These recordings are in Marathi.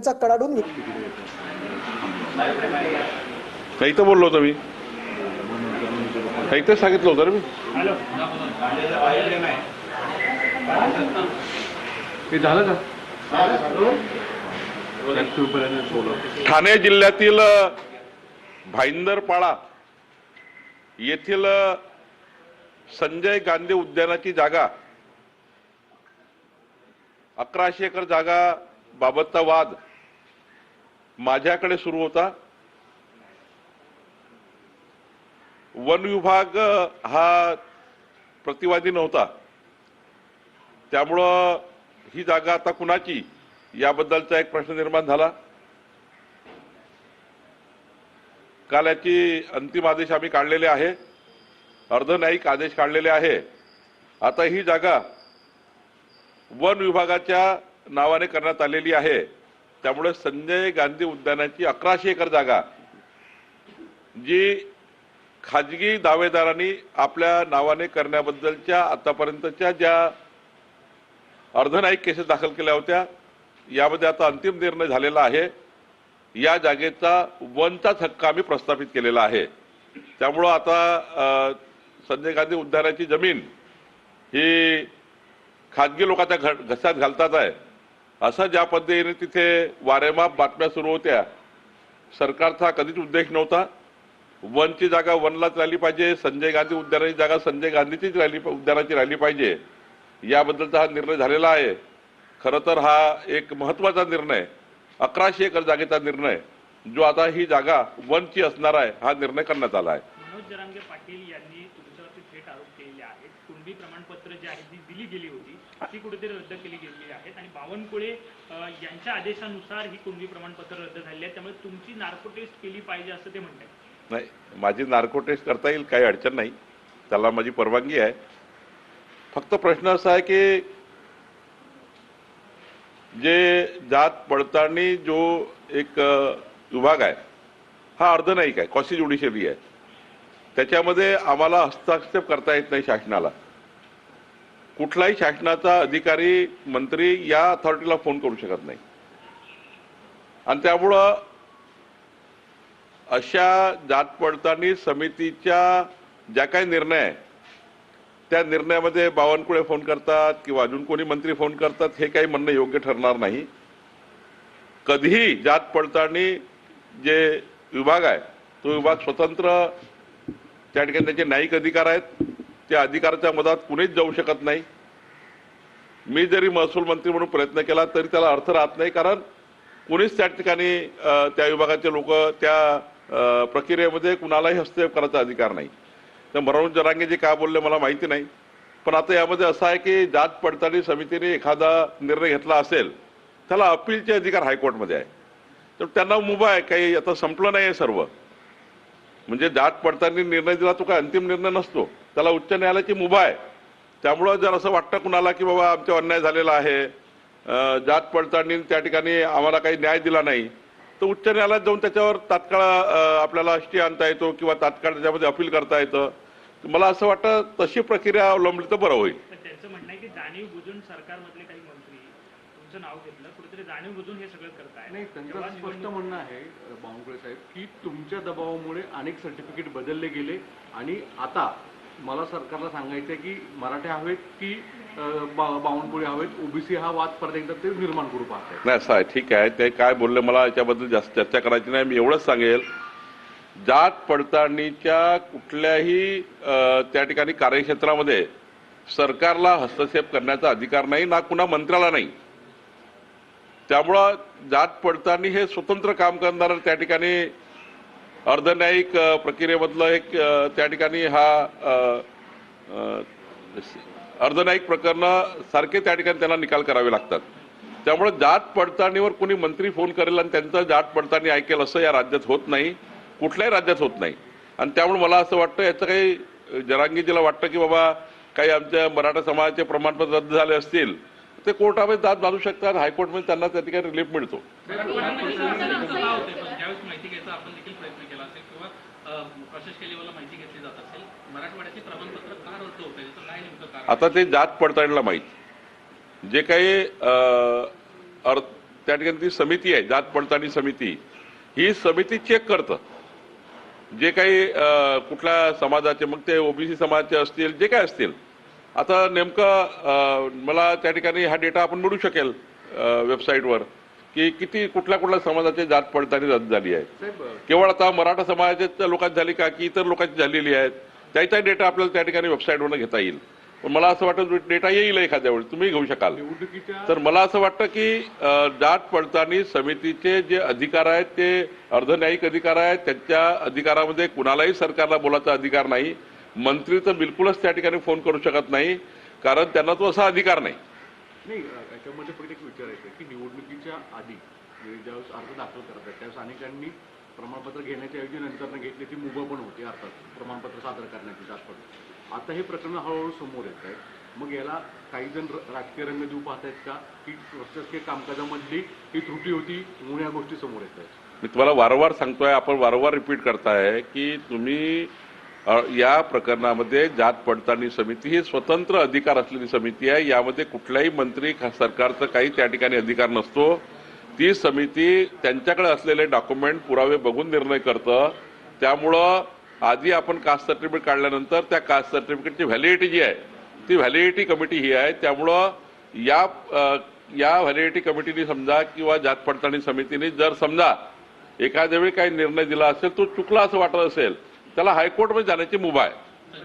कडाडून नाही तर बोललो होतो मी, नाही तर सांगितलं होतं मी. हे झालं का? ठाणे जिल्ह्यातील भाईंदरपाडा येथील संजय गांधी उद्यानाची जागा 1100 एकर जागा बाबतचा वाद माझ्याकडे सुरू होता. वन विभाग हा प्रतिवादी नव्हता, त्यामुळं ही जागा आता कुणाची याबद्दलचा एक प्रश्न निर्माण झाला. काल याची अंतिम आदेश आम्ही काढलेले आहे, अर्धन्यायिक आदेश काढलेले आहे. आता ही जागा वन विभागाच्या नावाने करण्यात आलेली आहे, त्यामुळे संजय गांधी उद्यानाची 1100 एकर जागा जी खाजगी दावेदारांनी आपल्या नावाने करण्याबद्दलच्या आतापर्यंतच्या ज्या अर्धन्यायिक केसेस दाखल केल्या होत्या, यामध्ये आता अंतिम निर्णय झालेला आहे. या जागेचा वनचाच हक्क आम्ही प्रस्थापित केलेला आहे. त्यामुळं आता संजय गांधी उद्यानाची जमीन ही खाजगी लोकांच्या घशात घालतात आहे, असं ज्या पद्धतीने तिथे वारेमाप बातम्या सुरू होत्या, सरकारचा कधीच उद्देश नव्हता. वनची जागा वनलाच राहिली पाहिजे, संजय गांधी उद्यानाची जागा संजय गांधीचीच उद्यानाची राहिली पाहिजे, याबद्दलचा हा निर्णय झालेला आहे. खरं तर हा एक महत्त्वाचा निर्णय, 1100 एकर जागेचा निर्णय, जो आता ही जागा वनची असणार आहे, हा निर्णय करण्यात आला आहे. मनोज जरांगे पाटील यांनी तुमच्यावरती थेट आरोप केलेले आहेत. कुणबी प्रमाणपत्र जी आहेत ती दिली गेली होती, ती कुठेतरी रद्द केली गेलेली आहेत आणि बावनकुळे यांच्या आदेशानुसार ही कुणबी प्रमाणपत्र रद्द झाली आहेत. त्यामुळे तुमची नार्को टेस्ट केली पाहिजे असं ते म्हणतात. नाही, माझी नार्को टेस्ट करता येईल, काही अडचण नाही, त्याला माझी परवानगी आहे. फक्त प्रश्न असा आहे की जे जात पडताळणी जो एक विभाग आहे, हा अर्धन्यायिक आहे, क्वासी ज्युडिशियरी आहे. त्याच्यामध्ये आम्हाला हस्तक्षेप करता येत नाही शासनाला. कुठलाही शासनाचा अधिकारी मंत्री या अथॉरिटीला फोन करू शकत नाही. आणि त्यामुळं अशा जात पडताळणी समितीच्या ज्या काही निर्णय आहे, त्या निर्णयामध्ये बावनकुळे फोन करतात किंवा अजून कोणी मंत्री फोन करतात, हे काही म्हणणं योग्य ठरणार नाही. कधीही जात पडताळणी जे विभाग आहे, तो विभाग स्वतंत्र, त्या ठिकाणी त्याचे न्यायिक अधिकार आहेत, त्या अधिकाराच्या मधात कुणीच जाऊ शकत नाही. मी जरी महसूल मंत्री म्हणून प्रयत्न केला तरी त्याला अर्थ राहत नाही, कारण कुणीच त्या ठिकाणी त्या विभागाचे लोक त्या प्रक्रियेमध्ये कुणालाही हस्तक्षेप करायचा अधिकार नाही. तर मनोज जरांगे जे काय बोलले मला माहिती नाही, पण आता यामध्ये असं आहे की जात पडताळणी समितीने एखादा निर्णय घेतला असेल, त्याला अपीलचे अधिकार हायकोर्टमध्ये आहे. तर त्यांना मुभा आहे, काही आता संपलं नाही आहे सर्व. म्हणजे जात पडताळणी निर्णय दिला तो काय अंतिम निर्णय नसतो, त्याला उच्च न्यायालयाची मुभा आहे. त्यामुळं जर असं वाटतं कुणाला की बाबा आमच्यावर अन्याय झालेला आहे, जात पडताळणी त्या ठिकाणी आम्हाला काही न्याय दिला नाही, तर उच्च न्यायालयात जाऊन त्याच्यावर तात्काळ आपल्याला स्टे आणता येतो किंवा तात्काळ त्याच्यामध्ये अपील करता येतं. मला असं वाटतं तशी प्रक्रिया अवलंबली तर बरं होईल. त्यांचं म्हणणं आहे की जाणीव बुजून सरकारमधले काही मंत्री तुमचं नाव घेतलं, कुठेतरी जाणीव बुजून हे सगळं करताय. नाही, त्यांचं स्पष्ट म्हणणं आहे बावनकुळे साहेब की तुमच्या दबावामुळे अनेक सर्टिफिकेट बदलले गेले आणि आता मला सरकारला सांगायचं आहे की मराठे हवेत की बावनकुळे हवेत, ओबीसी हा वाद परत एकदा ते निर्माण करू पाहत. नाही, असं आहे, ठीक आहे, ते काय बोलले मला याच्याबद्दल जास्त चर्चा करायची नाही. मी एवढंच सांगेल, जात पडताळणीच्या कुठल्याही त्या ठिकाणी कार्यक्षेत्रामध्ये सरकारला हस्तक्षेप करण्याचा अधिकार नाही, ना कुणा मंत्र्याला नाही. त्यामुळं जात पडताळणी हे स्वतंत्र काम करणारं त्या ठिकाणी अर्धन्यायिक प्रक्रियेमधलं एक त्या ठिकाणी हा अर्धन्यायिक प्रकरणं सारखे त्या ठिकाणी त्यांना निकाल करावे लागतात. त्यामुळे जात पडताळणीवर कोणी मंत्री फोन करेल आणि त्यांचं जात पडताळणी ऐकेल असं या राज्यात होत नाही, कुठल्याही राज्यात होत नाही. आणि त्यामुळे मला असं वाटतं याचं काही जरांगीजीला वाटतं की बाबा काही आमच्या मराठा समाजाचे प्रमाणपत्र रद्द झाले असतील, ते कोर्टामध्ये दाद बांधू शकतात, हायकोर्टमध्ये त्यांना त्या ठिकाणी रिलीफ मिळतो. आता ते जात पडताळणीला माहीत, जे काही त्या ठिकाणी ती समिती आहे, जात पडताळणी समिती, ही समिती चेक करतं जे काही कुठल्या समाजाचे, मग ते ओबीसी समाजाचे असतील, जे काय असतील. आता नेमकं मला त्या ठिकाणी हा डेटा आपण मिळू शकेल वेबसाईटवर की किती कुठल्या समाजाची जात पडताळणी रद्द झाली आहे. साहेब केवळ आता मराठा समाजाच्या लोकांची झाली का की इतर लोकांची झालेली आहेत, त्याचा डेटा आपल्याला त्या ठिकाणी वेबसाईटवरून घेता येईल. पण मला असं वाटतं डेटा येईल एखाद्या वेळी, तुम्ही घेऊ शकाल. निवडणुकीच्या तर मला असं वाटतं की जात पडताळणी समितीचे जे अधिकार आहेत ते अर्धन्यायिक अधिकार आहेत. त्यांच्या अधिकारामध्ये कुणालाही सरकारला बोलायचा अधिकार नाही. मंत्री तर बिलकुलच त्या ठिकाणी फोन करू शकत नाही, कारण त्यांना तो असा अधिकार नाही. नाही, याच्यामध्ये फक्त एक विचारायचं आहे की निवडणुकीच्या आधी म्हणजे ज्यावेळेस अर्ज दाखल करतात त्यावेळेस अनेकांनी प्रमाणपत्र घेण्याच्या ऐवजी नंतर घेतली ती मुभा पण होती, अर्थात प्रमाणपत्र सादर करण्याची जात पडते. आता हे प्रकरण हळूहळू समोर येत आहे. मग याला काही जण राजकीय रंग देऊ पाहतायत का की प्रशासकीय कामकाजामधली ही त्रुटी होती म्हणून या गोष्टी समोर येत आहेत? मी तुम्हाला वारंवार सांगतोय, आपण वारंवार रिपीट करताय की तुम्ही या प्रकरणामध्ये जात पडताळणी समिती ही स्वतंत्र अधिकार असलेली समिती आहे. यामध्ये कुठल्याही मंत्री सरकारचं काही त्या ठिकाणी अधिकार नसतो. ती समिती त्यांच्याकडे असलेले डॉक्युमेंट पुरावे बघून निर्णय करतं. त्यामुळं आधी आपण कास्ट सर्टिफिकेट काढल्यानंतर त्या कास्ट सर्टिफिकेटची व्हॅलिडिटी जी आहे ती व्हॅलिडिटी कमिटी ही आहे. त्यामुळं या व्हॅलिडिटी कमिटीने समजा किंवा जात पडताळणी समितीने जर समजा एखाद्या वेळी काही निर्णय दिला असेल, तो चुकला असं वाटत असेल, त्याला हायकोर्टमध्ये जाण्याची मुभा आहे.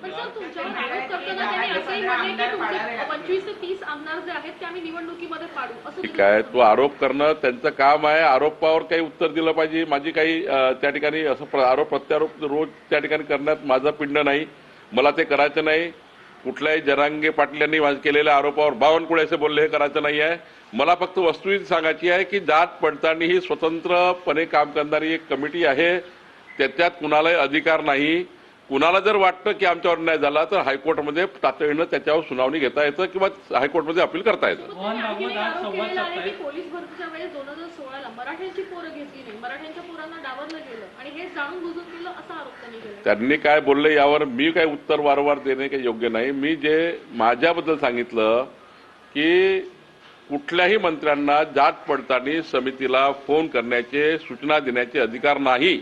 पण सर, तुमच्यावर आरोप करताना त्यांनी असंही म्हटले की तुमचे 25 ते 30 आमदार जे आहेत ते आम्ही निवडणुकीमध्ये पाडू, असं ठीक आहे, तो आरोप करणं त्यांचं काम आहे. आरोपावर काही उत्तर दिलं पाहिजे. माझी काही त्या ठिकाणी असं आरोप प्रत्यारोप रोज त्या ठिकाणी करण्यात माझा पिंड नाही, मला ते करायचं नाही. कुठल्याही जरांगे पाटील यांनी केलेल्या आरोपावर बावनकुळे असे बोलले, हे करायचं नाही आहे. मला फक्त वस्तुस्थिती सांगायची आहे की जात पडताळणी ही स्वतंत्रपणे काम करणारी एक कमिटी आहे. त्याच्यात कुणालाही अधिकार नाही. कुणाला जर वाटतं की आमच्यावर अन्याय झाला तर हायकोर्टमध्ये तातडीनं त्याच्यावर सुनावणी घेता येतं किंवा हायकोर्टमध्ये अपील करता येतं. पोलीस भरतीच्या वेळेस 2016ला मराठ्यांची पोरं घेतली नाही, मराठ्यांच्या पोरांना डावरलं गेलं आणि हे जाणून बुजून केलं असा आरोप त्यांनी केला. त्यांनी काय बोलले यावर मी काही उत्तर वारंवार देणे काही योग्य नाही. मी जे माझ्याबद्दल सांगितलं की कुठल्याही मंत्र्यांना जात पडताळणी समितीला फोन करण्याचे, सूचना देण्याचे अधिकार नाही.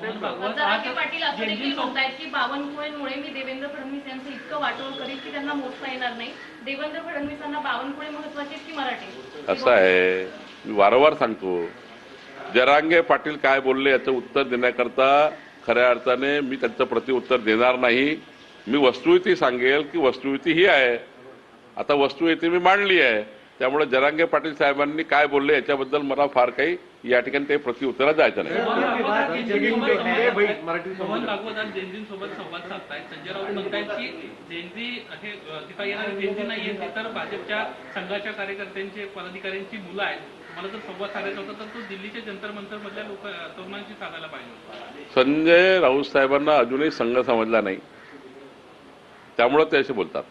जरांगे पाटील असं देखील म्हणतायत की बावनकुळेंमुळे मी देवेंद्र फडणवीस यांचं इतकं वाटोळ करीन की त्यांना मोजता येणार नाही. देवेंद्र फडणवीसांना बावनकुळे महत्वाचे की मराठे? असं आहे, मी वारंवार सांगतो, जरांगे पाटील काय बोलले याचं उत्तर देण्याकरता खऱ्या अर्थाने मी त्यांचं प्रत्युत्तर देणार नाही. मी वस्तुस्थिती सांगेल की वस्तुस्थिती ही आहे. आता वस्तुस्थिती मी मांडली आहे, त्यामुळे जरांगे पाटील साहेबांनी काय बोलले याच्याबद्दल मला फार काही या ठिकाणी काही प्रत्युत्तरात जायचं नाही. मोहन भागवत आज जेनजींसोबत संवाद साधतायत. संजय राऊत म्हणतायत की जेनजी हे तिथं येणारे जेनजी नाहीये, ते तर भाजपच्या संघाच्या कार्यकर्त्यांचे, पदाधिकाऱ्यांची मुलं आहेत. तुम्हाला जर संवाद साधायचा होता तर तो दिल्लीच्या जंतर मंतर मधल्या तरुणांशी साधायला पाहिजे होता. संजय राऊत साहेबांना अजूनही संघ समजला नाही, त्यामुळे ते असे बोलतात.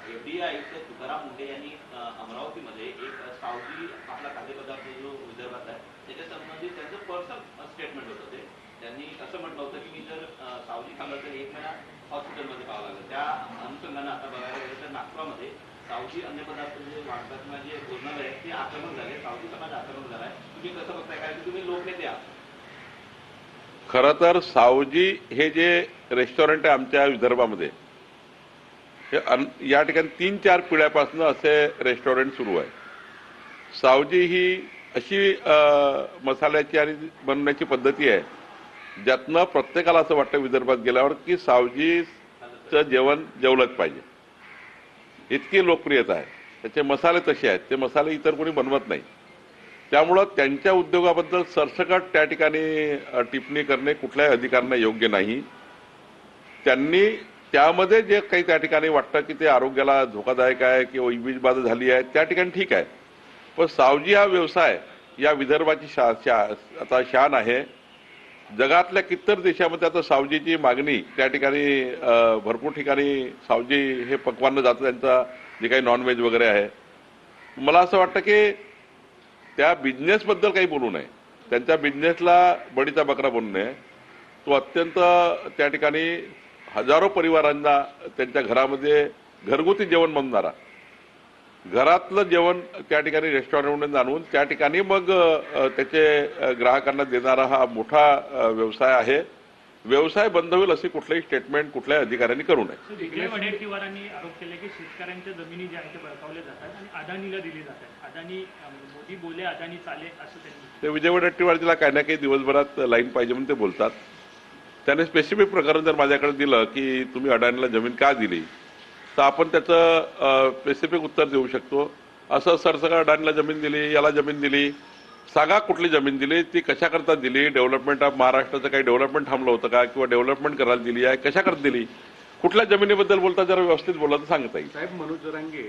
एफडीए आयुक्त तुकाराम मुंडे यांनी अमरावतीमध्ये एक सावजी आपला खाद्यपदार्थ जो विदर्भात आहे त्याच्या संबंधित त्यांचं पर्सनल स्टेटमेंट होतं. ते त्यांनी असं म्हटलं होतं की मी जर सावजी खाल्लं तर 1 महिना हॉस्पिटलमध्ये पाहावं लागलं. त्या अनुषंगानं आता बघायला गेलं तर नागपुरामध्ये सावजी अन्न पदार्थ जे वाटतात जे भोजनालय आहेत ते आक्रमक झाले, सावजी समाज आक्रमक झालाय. तुम्ही कसं बघताय, कारण तुम्ही लोकनेते आहात? खरं तर सावजी हे जे रेस्टॉरंट आहे आमच्या विदर्भामध्ये, हे या ठिकाणी 3-4 पिढ्यापासून असे रेस्टॉरंट सुरू आहे. सावजी ही अशी मसाल्याची आणि बनवण्याची पद्धती आहे ज्यातनं प्रत्येकाला असं वाटतं विदर्भात गेल्यावर की सावजीचं जेवण जेवलंच पाहिजे, इतकी लोकप्रियता आहे. त्याचे मसाले तसे आहेत, ते मसाले इतर कोणी बनवत नाही. त्यामुळं त्यांच्या उद्योगाबद्दल सरसकट त्या ठिकाणी टिप्पणी करणे कुठल्याही अधिकाऱ्यांना योग्य नाही. त्यांनी त्यामध्ये जे काही त्या ठिकाणी वाटतं की ते आरोग्याला धोकादायक आहे किंवा वीजबाधा झाली आहे त्या ठिकाणी ठीक आहे, पण सावजी हा व्यवसाय या विदर्भाची आता शान आहे. जगातल्या कितीतर देशामध्ये आता सावजीची मागणी त्या ठिकाणी भरपूर ठिकाणी सावजी हे पकवानं जातं, त्यांचा जे काही नॉनव्हेज वगैरे आहे. मला असं वाटतं की त्या बिझनेसबद्दल काही बोलू नये, त्यांच्या बिझनेसला बडीचा बकरा बनू नये. तो अत्यंत त्या ठिकाणी हजारो परिवारांना त्यांच्या घरामध्ये घरगुती जेवण बनवणारा घरातलं जेवण त्या ठिकाणी रेस्टॉरंटमधून आणून त्या ठिकाणी मग त्याचे ग्राहकांना देणारा हा मोठा व्यवसाय आहे. व्यवसाय बंद होईल अशी कुठलंही स्टेटमेंट कुठल्याही अधिकाऱ्यांनी करू नये. विजय वडेट्टीवारांनी आरोप केले की शेतकऱ्यांच्या जमिनी ज्या आहेत ते बळकावल्या जातात आणि अदानीला दिली जातात. अदानी मोदी बोले अदानी चाले असं त्यांनी. ते विजय वडेट्टीवारला काही ना काही दिवसभरात लाईन पाहिजे म्हणून ते बोलतात. त्याने स्पेसिफिक प्रकरण जर माझ्याकडे दिलं की तुम्ही अडाणीला जमीन का दिली तर आपण त्याचं स्पेसिफिक उत्तर देऊ शकतो. असं सरसकट अडाणीला जमीन दिली, याला जमीन दिली, सांगा कुठली जमीन दिली, ती कशाकरता दिली, डेव्हलपमेंट ऑफ महाराष्ट्राचं काही डेव्हलपमेंट थांबलं होतं का, किंवा डेव्हलपमेंट करायला दिली आहे, कशाकरता दिली, कुठल्या जमिनीबद्दल बोलता जरा व्यवस्थित बोला तर सांगता येईल. साहेब, मनोज जरांगे